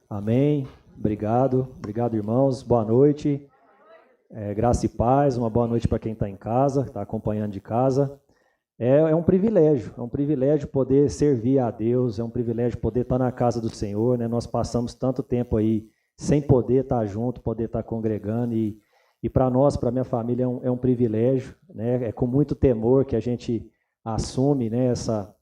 Amém. Obrigado, irmãos. Boa noite. Graça e paz. Uma boa noite para quem está em casa, está acompanhando de casa. É um privilégio poder servir a Deus, é um privilégio poder estar na casa do Senhor, né? Nós passamos tanto tempo aí sem poder estar junto, poder estar congregando e para nós, para minha família, é um privilégio, né? É com muito temor que a gente assume, né,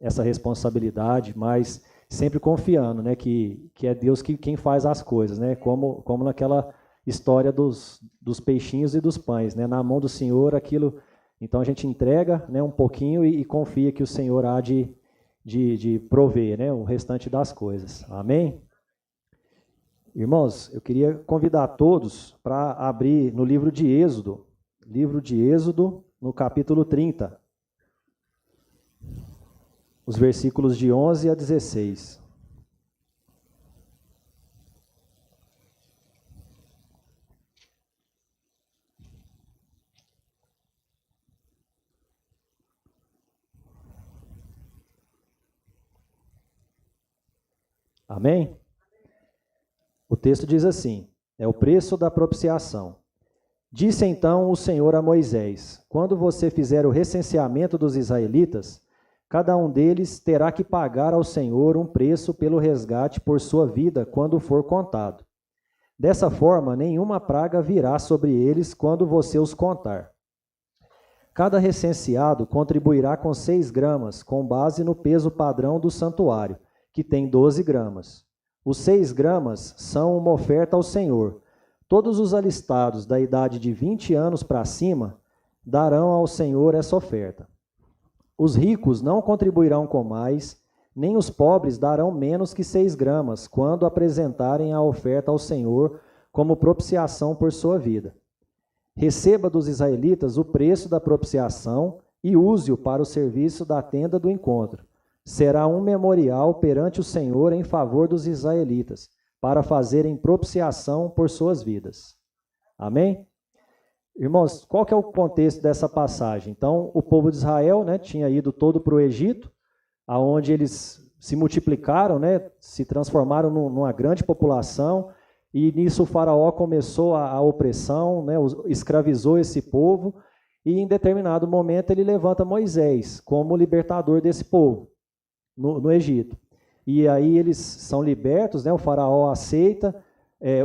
essa responsabilidade, mas sempre confiando, né, que é Deus quem faz as coisas, né? Como naquela história dos peixinhos e dos pães, né? Na mão do Senhor aquilo. Então a gente entrega, né, um pouquinho e confia que o Senhor há de prover, né, o restante das coisas. Amém? Irmãos, eu queria convidar todos para abrir no livro de Êxodo, no capítulo 30, os versículos de 11 a 16. Amém? O texto diz assim: é o preço da propiciação. Disse então o Senhor a Moisés: quando você fizer o recenseamento dos israelitas, cada um deles terá que pagar ao Senhor um preço pelo resgate por sua vida quando for contado. Dessa forma, nenhuma praga virá sobre eles quando você os contar. Cada recenseado contribuirá com 6 gramas, com base no peso padrão do santuário, que tem 12 gramas. Os 6 gramas são uma oferta ao Senhor. Todos os alistados da idade de 20 anos para cima darão ao Senhor essa oferta. Os ricos não contribuirão com mais, nem os pobres darão menos que 6 gramas, quando apresentarem a oferta ao Senhor como propiciação por sua vida. Receba dos israelitas o preço da propiciação e use-o para o serviço da tenda do encontro. Será um memorial perante o Senhor em favor dos israelitas, para fazerem propiciação por suas vidas. Amém? Irmãos, qual que é o contexto dessa passagem? Então, o povo de Israel, né, tinha ido todo para o Egito, aonde eles se multiplicaram, né, se transformaram numa grande população, e nisso o faraó começou a opressão, né, escravizou esse povo, e em determinado momento ele levanta Moisés como libertador desse povo no Egito. E aí eles são libertos, né, o faraó aceita,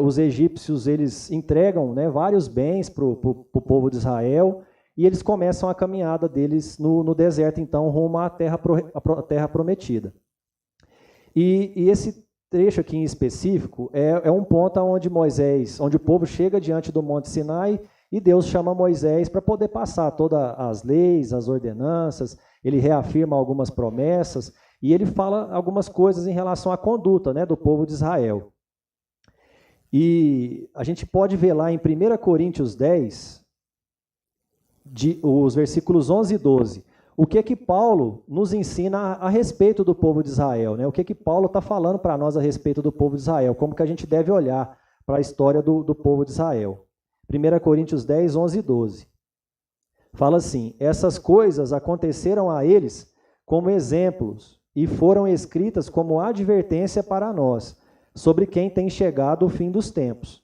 os egípcios eles entregam, né, vários bens para o povo de Israel, e eles começam a caminhada deles no deserto, então, rumo à terra prometida. E esse trecho aqui em específico é um ponto onde o povo chega diante do Monte Sinai, e Deus chama Moisés para poder passar todas as leis, as ordenanças, ele reafirma algumas promessas, e ele fala algumas coisas em relação à conduta, né, do povo de Israel. E a gente pode ver lá em 1 Coríntios 10, os versículos 11 e 12, o que Paulo nos ensina a respeito do povo de Israel, né? O que Paulo está falando para nós a respeito do povo de Israel, como que a gente deve olhar para a história do povo de Israel. 1 Coríntios 10, 11 e 12. Fala assim: essas coisas aconteceram a eles como exemplos, e foram escritas como advertência para nós, sobre quem tem chegado o fim dos tempos.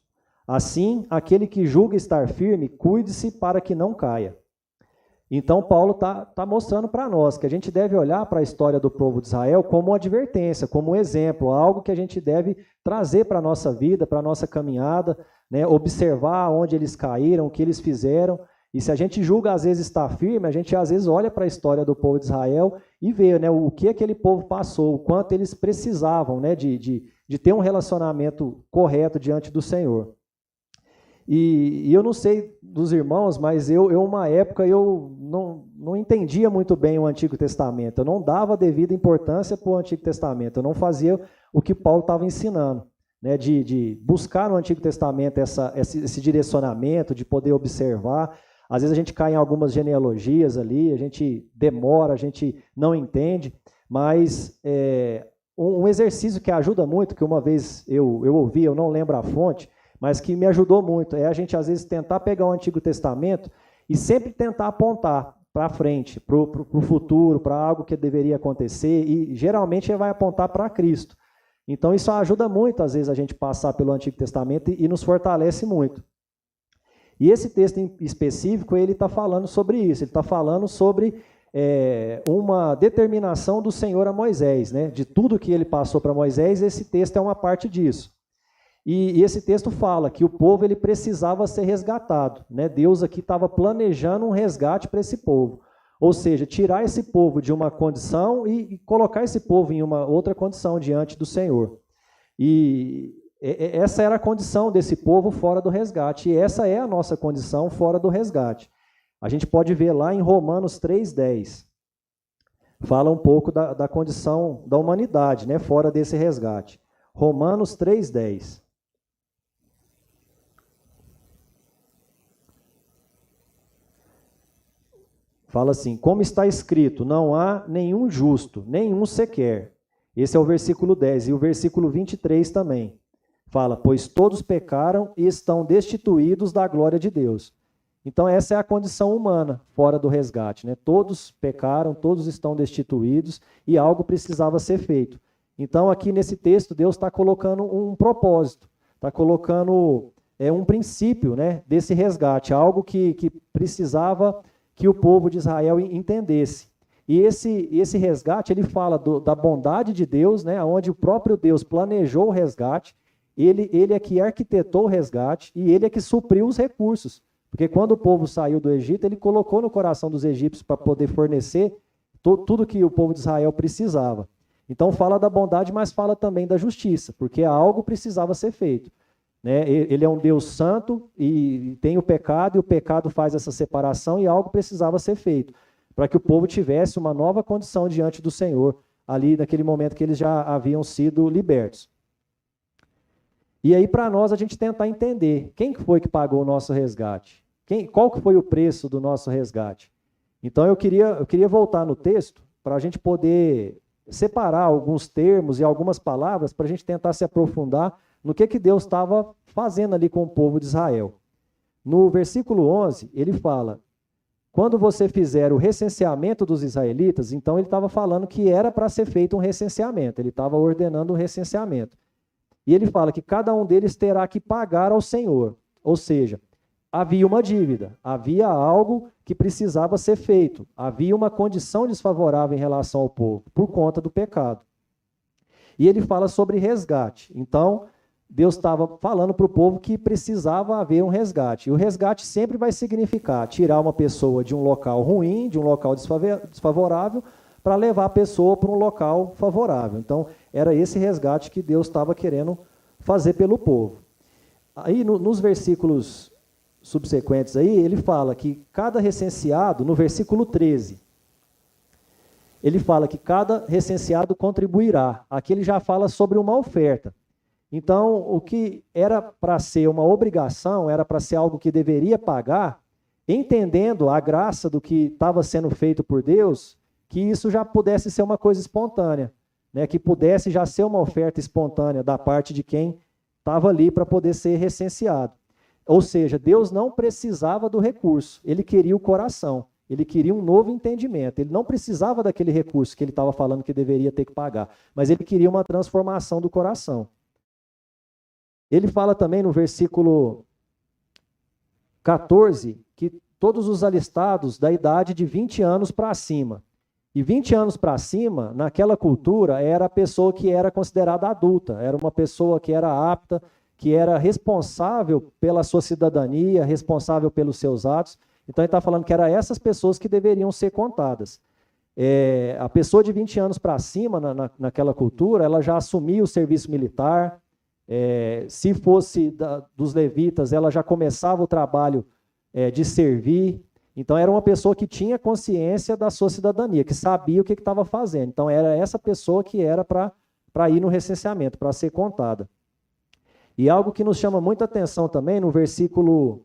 Assim, aquele que julga estar firme, cuide-se para que não caia. Então, Paulo está mostrando para nós que a gente deve olhar para a história do povo de Israel como uma advertência, como um exemplo, algo que a gente deve trazer para a nossa vida, para a nossa caminhada, né? Observar onde eles caíram, o que eles fizeram. E se a gente julga, às vezes, estar firme, a gente, às vezes, olha para a história do povo de Israel e vê, né, o que aquele povo passou, o quanto eles precisavam, né, de ter um relacionamento correto diante do Senhor. E eu não sei dos irmãos, mas uma época, eu não entendia muito bem o Antigo Testamento. Eu não dava devida importância para o Antigo Testamento. Eu não fazia o que Paulo estava ensinando, né, de buscar no Antigo Testamento esse direcionamento, de poder observar. Às vezes a gente cai em algumas genealogias ali, a gente demora, a gente não entende, mas um exercício que ajuda muito, que uma vez eu ouvi, eu não lembro a fonte, mas que me ajudou muito, é a gente às vezes tentar pegar o Antigo Testamento e sempre tentar apontar para frente, para o futuro, para algo que deveria acontecer, e geralmente ele vai apontar para Cristo. Então isso ajuda muito, às vezes, a gente passar pelo Antigo Testamento e nos fortalece muito. E esse texto em específico, ele está falando sobre isso, ele está falando sobre uma determinação do Senhor a Moisés, né? De tudo que ele passou para Moisés, esse texto é uma parte disso. E esse texto fala que o povo ele precisava ser resgatado, né? Deus aqui estava planejando um resgate para esse povo. Ou seja, tirar esse povo de uma condição e colocar esse povo em uma outra condição diante do Senhor. E essa era a condição desse povo fora do resgate, e essa é a nossa condição fora do resgate. A gente pode ver lá em Romanos 3,10, fala um pouco da condição da humanidade, né, fora desse resgate. Romanos 3,10. Fala assim, como está escrito, não há nenhum justo, nenhum sequer. Esse é o versículo 10, e o versículo 23 também. Fala, pois todos pecaram e estão destituídos da glória de Deus. Então essa é a condição humana, fora do resgate, né? Todos pecaram, todos estão destituídos e algo precisava ser feito. Então aqui nesse texto Deus está colocando um propósito, está colocando um princípio, né, desse resgate, algo que precisava que o povo de Israel entendesse. E esse resgate, ele fala da bondade de Deus, né, onde o próprio Deus planejou o resgate, ele é que arquitetou o resgate e ele é que supriu os recursos. Porque quando o povo saiu do Egito, ele colocou no coração dos egípcios para poder fornecer tudo que o povo de Israel precisava. Então fala da bondade, mas fala também da justiça, porque algo precisava ser feito. Né? Ele é um Deus santo e tem o pecado, e o pecado faz essa separação, e algo precisava ser feito, para que o povo tivesse uma nova condição diante do Senhor, ali naquele momento que eles já haviam sido libertos. E aí para nós a gente tentar entender, quem foi que pagou o nosso resgate? Qual que foi o preço do nosso resgate? Então eu queria voltar no texto, para a gente poder separar alguns termos e algumas palavras, para a gente tentar se aprofundar no que Deus estava fazendo ali com o povo de Israel. No versículo 11, ele fala, quando você fizer o recenseamento dos israelitas, então ele estava falando que era para ser feito um recenseamento, ele estava ordenando um recenseamento. E ele fala que cada um deles terá que pagar ao Senhor, ou seja, havia uma dívida, havia algo que precisava ser feito, havia uma condição desfavorável em relação ao povo, por conta do pecado. E ele fala sobre resgate, então Deus estava falando para o povo que precisava haver um resgate. E o resgate sempre vai significar tirar uma pessoa de um local ruim, de um local desfavorável, para levar a pessoa para um local favorável. Então, era esse resgate que Deus estava querendo fazer pelo povo. Aí, nos versículos subsequentes aí, ele fala que cada recenseado, no versículo 13, ele fala que cada recenseado contribuirá. Aqui ele já fala sobre uma oferta. Então, o que era para ser uma obrigação, era para ser algo que deveria pagar, entendendo a graça do que estava sendo feito por Deus, que isso já pudesse ser uma coisa espontânea, né? Que pudesse já ser uma oferta espontânea da parte de quem estava ali para poder ser recenseado. Ou seja, Deus não precisava do recurso, ele queria o coração, ele queria um novo entendimento, ele não precisava daquele recurso que ele estava falando que deveria ter que pagar, mas ele queria uma transformação do coração. Ele fala também no versículo 14 que todos os alistados da idade de 20 anos para cima. E 20 anos para cima, naquela cultura, era a pessoa que era considerada adulta, era uma pessoa que era apta, que era responsável pela sua cidadania, responsável pelos seus atos. Então ele está falando que eram essas pessoas que deveriam ser contadas. A pessoa de 20 anos para cima, naquela cultura, ela já assumia o serviço militar. Se fosse dos levitas, ela já começava o trabalho de servir. Então era uma pessoa que tinha consciência da sua cidadania, que sabia o que estava fazendo. Então era essa pessoa que era para ir no recenseamento, para ser contada. E algo que nos chama muita atenção também, no versículo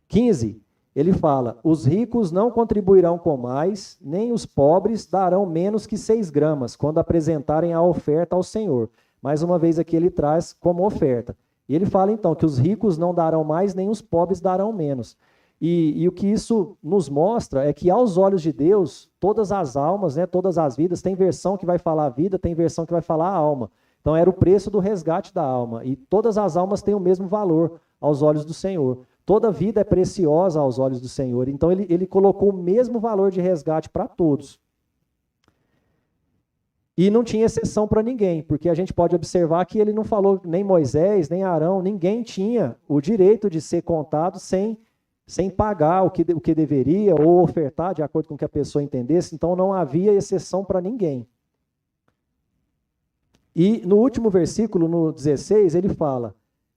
15, ele fala, os ricos não contribuirão com mais, nem os pobres darão menos que 6 gramas, quando apresentarem a oferta ao Senhor. Mais uma vez aqui ele traz como oferta. E ele fala então que os ricos não darão mais, nem os pobres darão menos. E o que isso nos mostra é que aos olhos de Deus, todas as almas, né, todas as vidas, tem versão que vai falar vida, tem versão que vai falar alma. Então era o preço do resgate da alma. E todas as almas têm o mesmo valor aos olhos do Senhor. Toda vida é preciosa aos olhos do Senhor. Então ele colocou o mesmo valor de resgate para todos. E não tinha exceção para ninguém, porque a gente pode observar que ele não falou, nem Moisés, nem Arão, ninguém tinha o direito de ser contado sem pagar o que deveria ou ofertar de acordo com o que a pessoa entendesse. Então não havia exceção para ninguém. E no último versículo, no 16, ele fala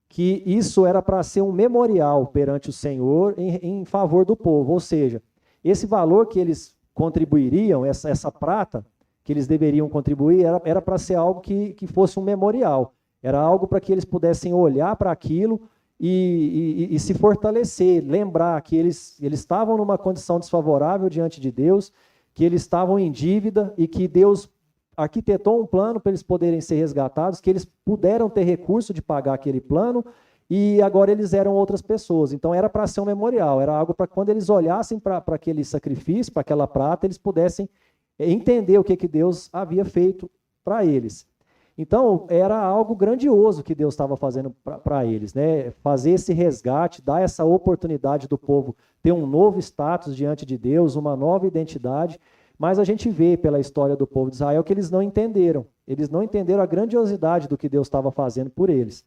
que isso era para ser um memorial perante o Senhor em favor do povo. Ou seja, esse valor que eles contribuiriam, essa prata que eles deveriam contribuir, era para ser algo que fosse um memorial. Era algo para que eles pudessem olhar para aquilo e se fortalecer, lembrar que eles estavam numa condição desfavorável diante de Deus, que eles estavam em dívida e que Deus arquitetou um plano para eles poderem ser resgatados, que eles puderam ter recurso de pagar aquele plano e agora eles eram outras pessoas. Então era para ser um memorial, era algo para quando eles olhassem para aquele sacrifício, para aquela prata, eles pudessem entender o que Deus havia feito para eles. Então, era algo grandioso que Deus estava fazendo para eles, né? Fazer esse resgate, dar essa oportunidade do povo ter um novo status diante de Deus, uma nova identidade. Mas a gente vê pela história do povo de Israel que eles não entenderam. Eles não entenderam a grandiosidade do que Deus estava fazendo por eles.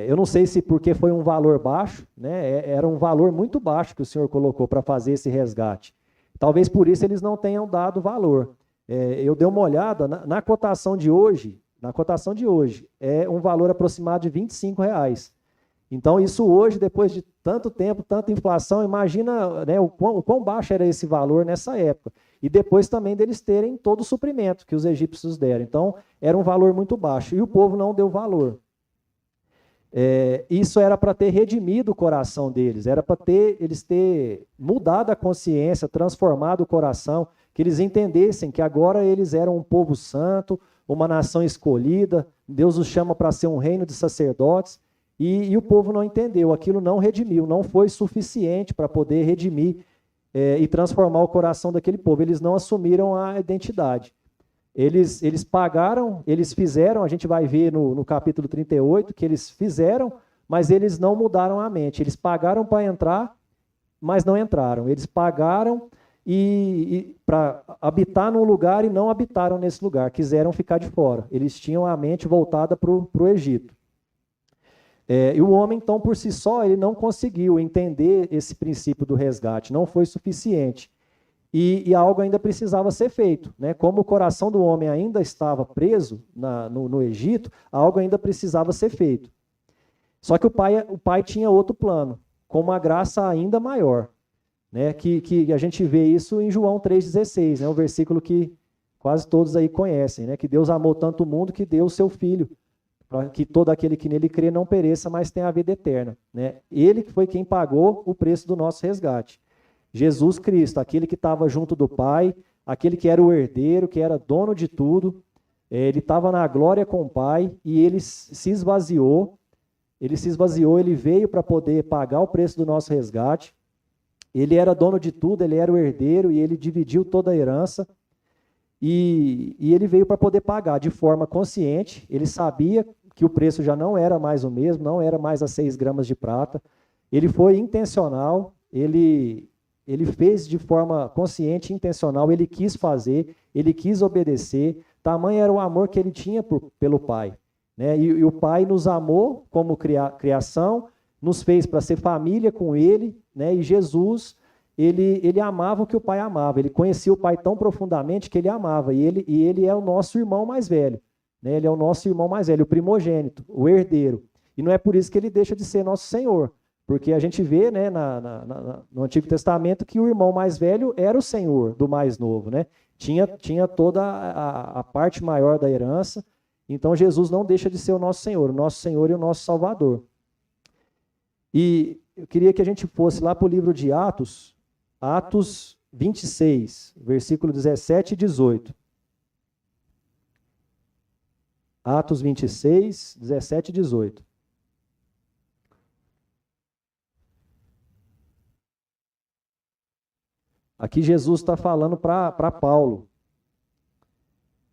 Eu não sei se porque foi um valor baixo, né? Era um valor muito baixo que o Senhor colocou para fazer esse resgate. Talvez por isso eles não tenham dado valor. Eu dei uma olhada na cotação de hoje. Na cotação de hoje é um valor aproximado de R$25. Então isso hoje, depois de tanto tempo, tanta inflação, imagina, né, o quão baixo era esse valor nessa época. E depois também deles terem todo o suprimento que os egípcios deram. Então era um valor muito baixo e o povo não deu valor. Isso era para ter redimido o coração deles, era para eles ter mudado a consciência, transformado o coração, que eles entendessem que agora eles eram um povo santo, uma nação escolhida, Deus os chama para ser um reino de sacerdotes, e o povo não entendeu, aquilo não redimiu, não foi suficiente para poder redimir e transformar o coração daquele povo, eles não assumiram a identidade. Eles pagaram, eles fizeram, a gente vai ver no capítulo 38, que eles fizeram, mas eles não mudaram a mente. Eles pagaram para entrar, mas não entraram. Eles pagaram para habitar num lugar e não habitaram nesse lugar, quiseram ficar de fora. Eles tinham a mente voltada para o Egito. E o homem, então, por si só, ele não conseguiu entender esse princípio do resgate, não foi suficiente. E algo ainda precisava ser feito, né? Como o coração do homem ainda estava preso no Egito, algo ainda precisava ser feito. Só que o pai tinha outro plano, com uma graça ainda maior, né? Que a gente vê isso em João 3,16, né? Um versículo que quase todos aí conhecem, né? Que Deus amou tanto o mundo que deu o seu Filho, para que todo aquele que nele crê não pereça, mas tenha a vida eterna, né? Ele foi quem pagou o preço do nosso resgate. Jesus Cristo, aquele que estava junto do Pai, aquele que era o herdeiro, que era dono de tudo, ele estava na glória com o Pai e ele se esvaziou, ele veio para poder pagar o preço do nosso resgate, ele era dono de tudo, ele era o herdeiro e ele dividiu toda a herança e ele veio para poder pagar de forma consciente, ele sabia que o preço já não era mais o mesmo, não era mais as 6 gramas de prata, ele foi intencional, ele fez de forma consciente e intencional, ele quis fazer, ele quis obedecer, tamanho era o amor que ele tinha pelo Pai. Né? E o Pai nos amou como criação, nos fez para ser família com ele, né? E Jesus, ele amava o que o Pai amava, ele conhecia o Pai tão profundamente que ele amava, e ele é o nosso irmão mais velho, né? Ele é o nosso irmão mais velho, o primogênito, o herdeiro, e não é por isso que ele deixa de ser nosso Senhor, porque a gente vê, né, no Antigo Testamento que o irmão mais velho era o senhor do mais novo, né? Tinha toda a parte maior da herança, então Jesus não deixa de ser o nosso Senhor e o nosso Salvador. E eu queria que a gente fosse lá para o livro de Atos 26, versículo 17 e 18. Atos 26, 17 e 18. Aqui Jesus está falando para Paulo.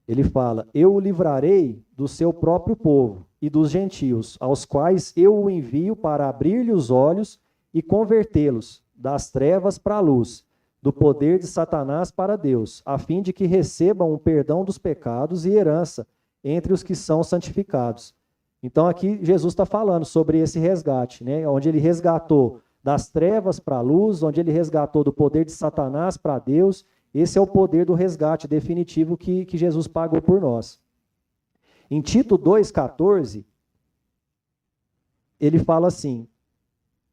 Ele fala: eu o livrarei do seu próprio povo e dos gentios, aos quais eu o envio para abrir-lhe os olhos e convertê-los das trevas para a luz, do poder de Satanás para Deus, a fim de que recebam o perdão dos pecados e herança entre os que são santificados. Então aqui Jesus está falando sobre esse resgate, né? Onde ele resgatou das trevas para a luz, onde ele resgatou do poder de Satanás para Deus. Esse é o poder do resgate definitivo que Jesus pagou por nós. Em Tito 2,14, ele fala assim,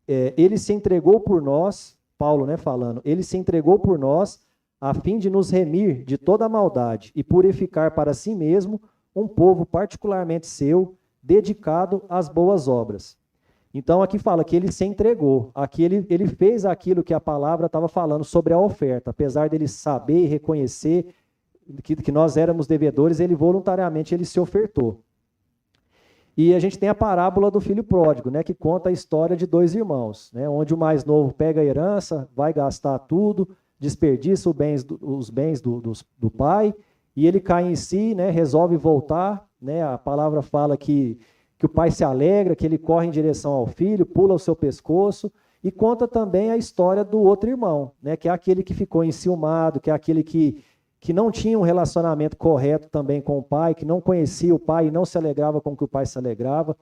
ele se entregou por nós, Paulo, né, falando, ele se entregou por nós a fim de nos remir de toda a maldade e purificar para si mesmo um povo particularmente seu, dedicado às boas obras. Então aqui fala que ele se entregou, aqui ele fez aquilo que a palavra estava falando sobre a oferta, apesar dele saber e reconhecer que nós éramos devedores, ele voluntariamente ele se ofertou. E a gente tem a parábola do filho pródigo, né, que conta a história de dois irmãos, né, onde o mais novo pega a herança, vai gastar tudo, desperdiça os bens do pai, e ele cai em si, né, resolve voltar, né, a palavra fala que o pai se alegra, que ele corre em direção ao filho, pula o seu pescoço, e conta também a história do outro irmão, né, que é aquele que ficou enciumado, que é aquele que não tinha um relacionamento correto também com o pai, que não conhecia o pai e não se alegrava com o que o pai se alegrava.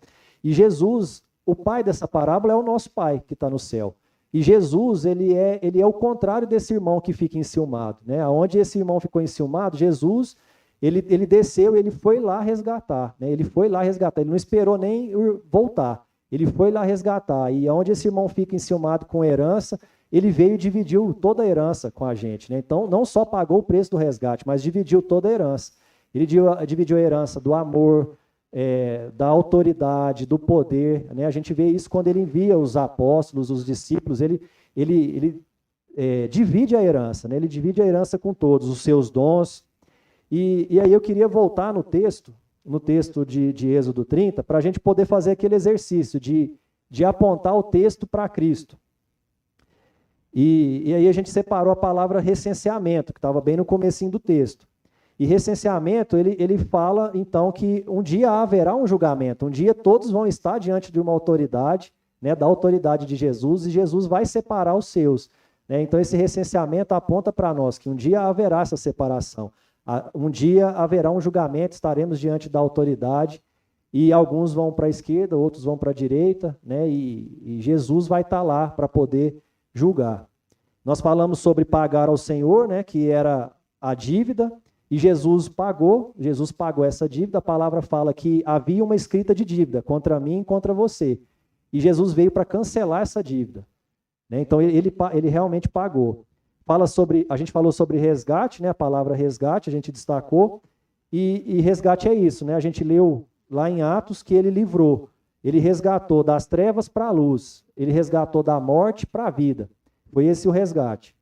E Jesus, o pai dessa parábola, é o nosso pai que está no céu. E Jesus, ele é o contrário desse irmão que fica enciumado, né? Onde esse irmão ficou enciumado, Jesus, ele desceu e ele foi lá resgatar, né? Ele foi lá resgatar, ele não esperou nem voltar, ele foi lá resgatar. E onde esse irmão fica enciumado com herança, ele veio e dividiu toda a herança com a gente, né? Então, não só pagou o preço do resgate, mas dividiu toda a herança. Ele dividiu a herança do amor, da autoridade, do poder, né? A gente vê isso quando ele envia os apóstolos, os discípulos, ele divide a herança, né? Ele divide a herança com todos, os seus dons. E aí eu queria voltar no texto de Êxodo 30, para a gente poder fazer aquele exercício de apontar o texto para Cristo. E aí a gente separou a palavra recenseamento, que estava bem no comecinho do texto. E recenseamento, ele fala, então, que um dia haverá um julgamento, um dia todos vão estar diante de uma autoridade, né, da autoridade de Jesus, e Jesus vai separar os seus, né? Então esse recenseamento aponta para nós que um dia haverá essa separação. Um dia haverá um julgamento, estaremos diante da autoridade, e alguns vão para a esquerda, outros vão para a direita, né? E Jesus vai estar lá para poder julgar. Nós falamos sobre pagar ao Senhor, né, que era a dívida, e Jesus pagou essa dívida. A palavra fala que havia uma escrita de dívida contra mim e contra você, e Jesus veio para cancelar essa dívida, né? Então ele realmente pagou. A gente falou sobre resgate, né, a palavra resgate, a gente destacou, e resgate é isso, né? A gente leu lá em Atos que ele livrou, ele resgatou das trevas para a luz, ele resgatou da morte para a vida. Foi esse o resgate.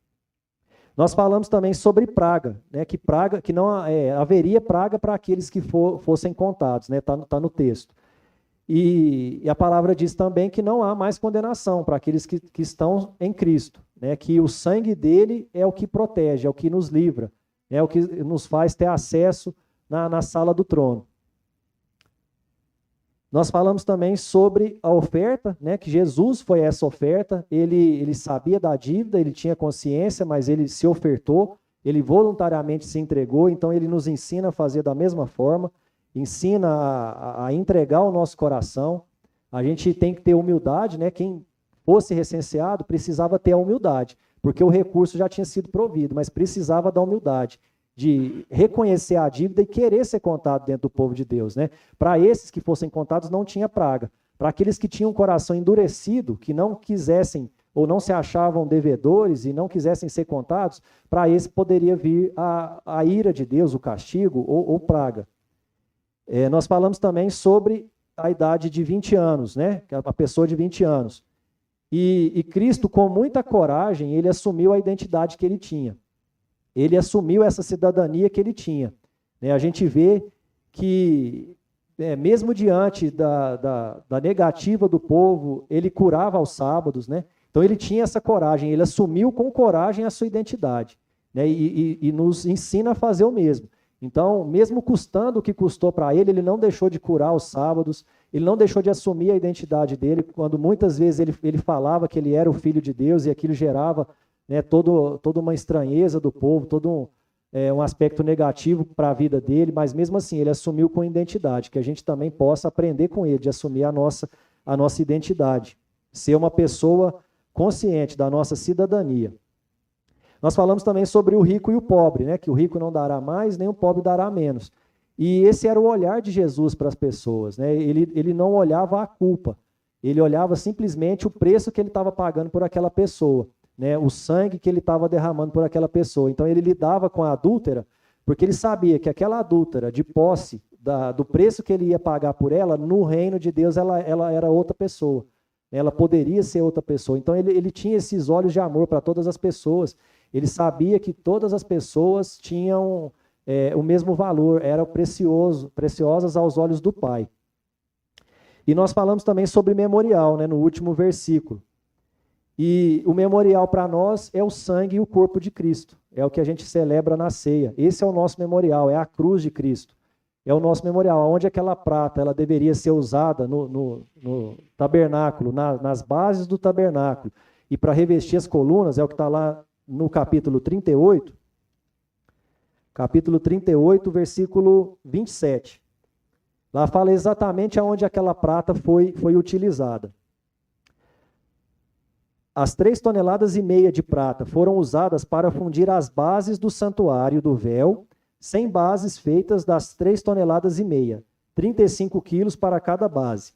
Nós falamos também sobre praga, né? Que não haveria praga para aqueles que fossem contados, né? Tá no texto. E a palavra diz também que não há mais condenação para aqueles que estão em Cristo, né? Que o sangue dele é o que protege, é o que nos livra, é o que nos faz ter acesso na sala do trono. Nós falamos também sobre a oferta, né, que Jesus foi essa oferta, ele sabia da dívida, ele tinha consciência, mas ele se ofertou, ele voluntariamente se entregou, então ele nos ensina a fazer da mesma forma, ensina a entregar o nosso coração. A gente tem que ter humildade, né? Quem fosse recenseado precisava ter a humildade, porque o recurso já tinha sido provido, mas precisava da humildade, de reconhecer a dívida e querer ser contado dentro do povo de Deus, né? Para esses que fossem contados não tinha praga. Para aqueles que tinham um coração endurecido, que não quisessem ou não se achavam devedores e não quisessem ser contados, para esse poderia vir a ira de Deus, o castigo ou praga. Nós falamos também sobre a idade de 20 anos, né? A pessoa de 20 anos. E Cristo, com muita coragem, ele assumiu a identidade que ele tinha. Ele assumiu essa cidadania que ele tinha, né? A gente vê que, mesmo diante da negativa do povo, ele curava aos sábados, né? Então ele tinha essa coragem, ele assumiu com coragem a sua identidade, né? E nos ensina a fazer o mesmo. Então, mesmo custando o que custou para ele, ele não deixou de curar os sábados, ele não deixou de assumir a identidade dele, quando muitas vezes ele falava que ele era o Filho de Deus e aquilo gerava, né, toda uma estranheza do povo, todo um aspecto negativo para a vida dele, mas mesmo assim ele assumiu com identidade, que a gente também possa aprender com ele, de assumir a nossa identidade, ser uma pessoa consciente da nossa cidadania. Nós falamos também sobre o rico e o pobre, né? Que o rico não dará mais, nem o pobre dará menos. E esse era o olhar de Jesus para as pessoas, né? Ele não olhava a culpa, ele olhava simplesmente o preço que ele estava pagando por aquela pessoa, né? O sangue que ele estava derramando por aquela pessoa. Então ele lidava com a adúltera, porque ele sabia que aquela adúltera, de posse do preço que ele ia pagar por ela, no reino de Deus ela era outra pessoa. Ela poderia ser outra pessoa. Então ele tinha esses olhos de amor para todas as pessoas. Ele sabia que todas as pessoas tinham o mesmo valor, eram preciosas aos olhos do Pai. E nós falamos também sobre memorial, né, no último versículo. E o memorial para nós é o sangue e o corpo de Cristo. É o que a gente celebra na ceia. Esse é o nosso memorial, é a cruz de Cristo. É o nosso memorial, onde aquela prata ela deveria ser usada no tabernáculo, nas bases do tabernáculo. E para revestir as colunas, é o que está lá no capítulo 38, versículo 27. Lá fala exatamente aonde aquela prata foi utilizada. As 3,5 toneladas de prata foram usadas para fundir as bases do santuário do véu, 100 bases feitas das 3,5 toneladas, 35 quilos para cada base.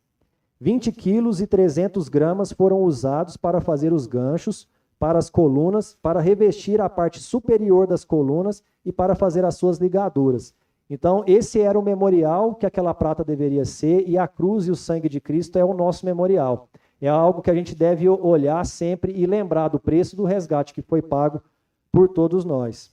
20 quilos e 300 gramas foram usados para fazer os ganchos, para as colunas, para revestir a parte superior das colunas e para fazer as suas ligaduras. Então, esse era o memorial que aquela prata deveria ser, e a cruz e o sangue de Cristo é o nosso memorial. É algo que a gente deve olhar sempre e lembrar do preço do resgate que foi pago por todos nós.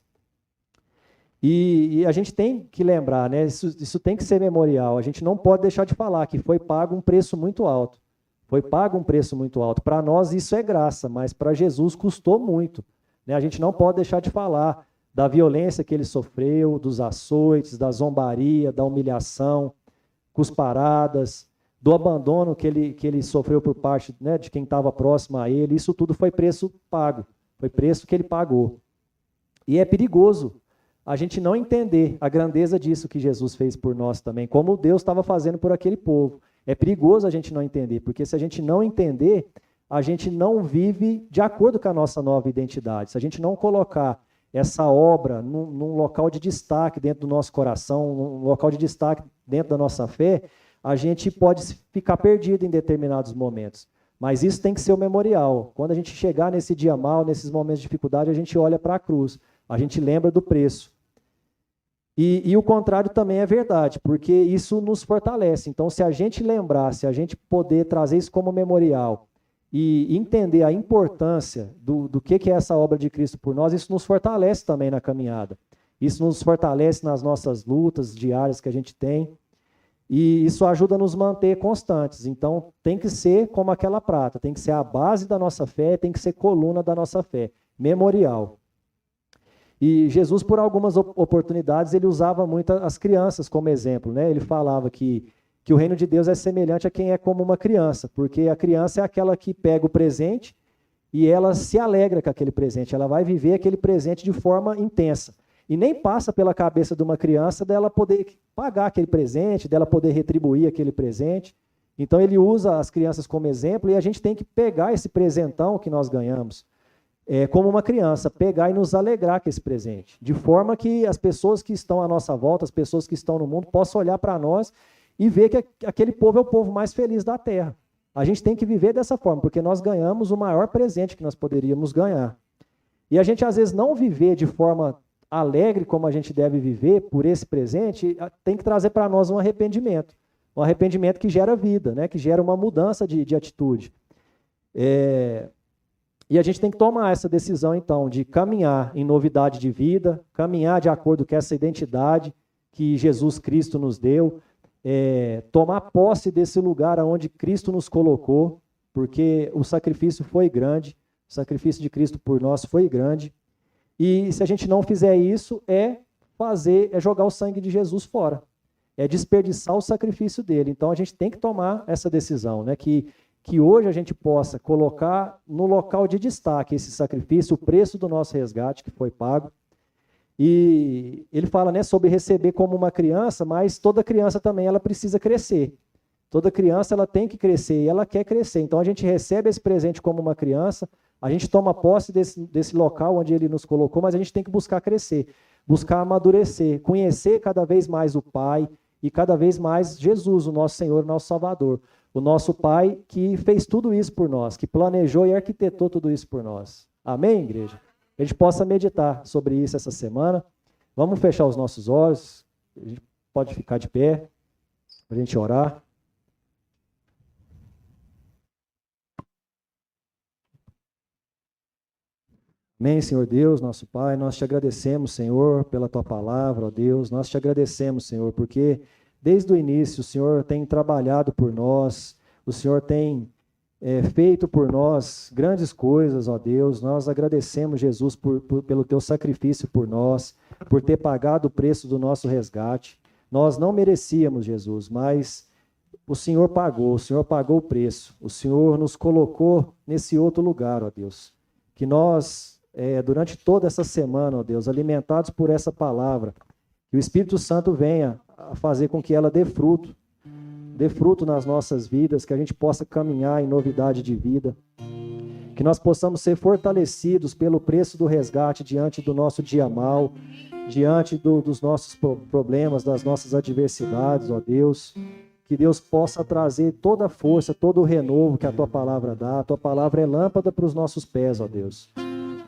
E a gente tem que lembrar, né? Isso tem que ser memorial. A gente não pode deixar de falar que foi pago um preço muito alto. Foi pago um preço muito alto. Para nós isso é graça, mas para Jesus custou muito, né? A gente não pode deixar de falar da violência que ele sofreu, dos açoites, da zombaria, da humilhação, cusparadas, do abandono que ele sofreu por parte, né, de quem estava próximo a ele. Isso tudo foi preço pago, foi preço que ele pagou. E é perigoso a gente não entender a grandeza disso que Jesus fez por nós também, como Deus estava fazendo por aquele povo. É perigoso a gente não entender, porque se a gente não entender, a gente não vive de acordo com a nossa nova identidade. Se a gente não colocar essa obra num local de destaque dentro do nosso coração, num local de destaque dentro da nossa fé, a gente pode ficar perdido em determinados momentos. Mas isso tem que ser o memorial. Quando a gente chegar nesse dia mal, nesses momentos de dificuldade, a gente olha para a cruz, a gente lembra do preço. E o contrário também é verdade, porque isso nos fortalece. Então, se a gente lembrar, se a gente poder trazer isso como memorial e entender a importância do que é essa obra de Cristo por nós, isso nos fortalece também na caminhada. Isso nos fortalece nas nossas lutas diárias que a gente tem. E isso ajuda a nos manter constantes. Então, tem que ser como aquela prata, tem que ser a base da nossa fé, tem que ser coluna da nossa fé, memorial. E Jesus, por algumas oportunidades, ele usava muito as crianças como exemplo, né? Ele falava que o reino de Deus é semelhante a quem é como uma criança, porque a criança é aquela que pega o presente e ela se alegra com aquele presente, ela vai viver aquele presente de forma intensa. E nem passa pela cabeça de uma criança dela poder pagar aquele presente, dela poder retribuir aquele presente. Então ele usa as crianças como exemplo e a gente tem que pegar esse presentão que nós ganhamos, como uma criança, pegar e nos alegrar com esse presente, de forma que as pessoas que estão à nossa volta, as pessoas que estão no mundo, possam olhar para nós e ver que aquele povo é o povo mais feliz da terra. A gente tem que viver dessa forma, porque nós ganhamos o maior presente que nós poderíamos ganhar. E a gente, às vezes, não viver de forma alegre como a gente deve viver por esse presente, tem que trazer para nós um arrependimento que gera vida, né? Que gera uma mudança de atitude. E a gente tem que tomar essa decisão, então, de caminhar em novidade de vida, caminhar de acordo com essa identidade que Jesus Cristo nos deu, tomar posse desse lugar onde Cristo nos colocou, porque o sacrifício foi grande, o sacrifício de Cristo por nós foi grande, e se a gente não fizer isso, é jogar o sangue de Jesus fora, é desperdiçar o sacrifício dele. Então a gente tem que tomar essa decisão, né? Que hoje a gente possa colocar no local de destaque esse sacrifício, o preço do nosso resgate que foi pago. E ele fala, né, sobre receber como uma criança, mas toda criança também ela precisa crescer. Toda criança ela tem que crescer e ela quer crescer. Então a gente recebe esse presente como uma criança, a gente toma posse desse local onde ele nos colocou, mas a gente tem que buscar crescer, buscar amadurecer, conhecer cada vez mais o Pai e cada vez mais Jesus, o nosso Senhor, o nosso Salvador. O nosso Pai que fez tudo isso por nós, que planejou e arquitetou tudo isso por nós. Amém, igreja? A gente possa meditar sobre isso essa semana. Vamos fechar os nossos olhos. A gente pode ficar de pé para a gente orar. Amém, Senhor Deus, nosso Pai. Nós te agradecemos, Senhor, pela tua palavra, ó Deus. Nós te agradecemos, Senhor, porque desde o início o Senhor tem trabalhado por nós, o Senhor tem feito por nós grandes coisas, ó Deus. Nós agradecemos, Jesus, pelo teu sacrifício por nós, por ter pagado o preço do nosso resgate. Nós não merecíamos, Jesus, mas o Senhor pagou o preço. O Senhor nos colocou nesse outro lugar, ó Deus. Que nós, durante toda essa semana, ó Deus, alimentados por essa palavra, que o Espírito Santo venha a fazer com que ela dê fruto nas nossas vidas, que a gente possa caminhar em novidade de vida, que nós possamos ser fortalecidos pelo preço do resgate diante do nosso dia mal, diante dos nossos problemas, das nossas adversidades, ó Deus, que Deus possa trazer toda a força, todo o renovo que a Tua palavra dá. A Tua palavra é lâmpada para os nossos pés, ó Deus.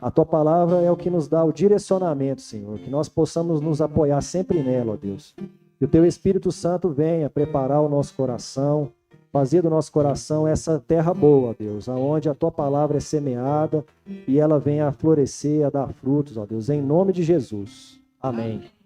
A Tua palavra é o que nos dá o direcionamento, Senhor, que nós possamos nos apoiar sempre nela, ó Deus. Que o Teu Espírito Santo venha preparar o nosso coração, fazer do nosso coração essa terra boa, ó Deus, aonde a Tua palavra é semeada e ela venha a florescer, a dar frutos, ó Deus, em nome de Jesus. Amém.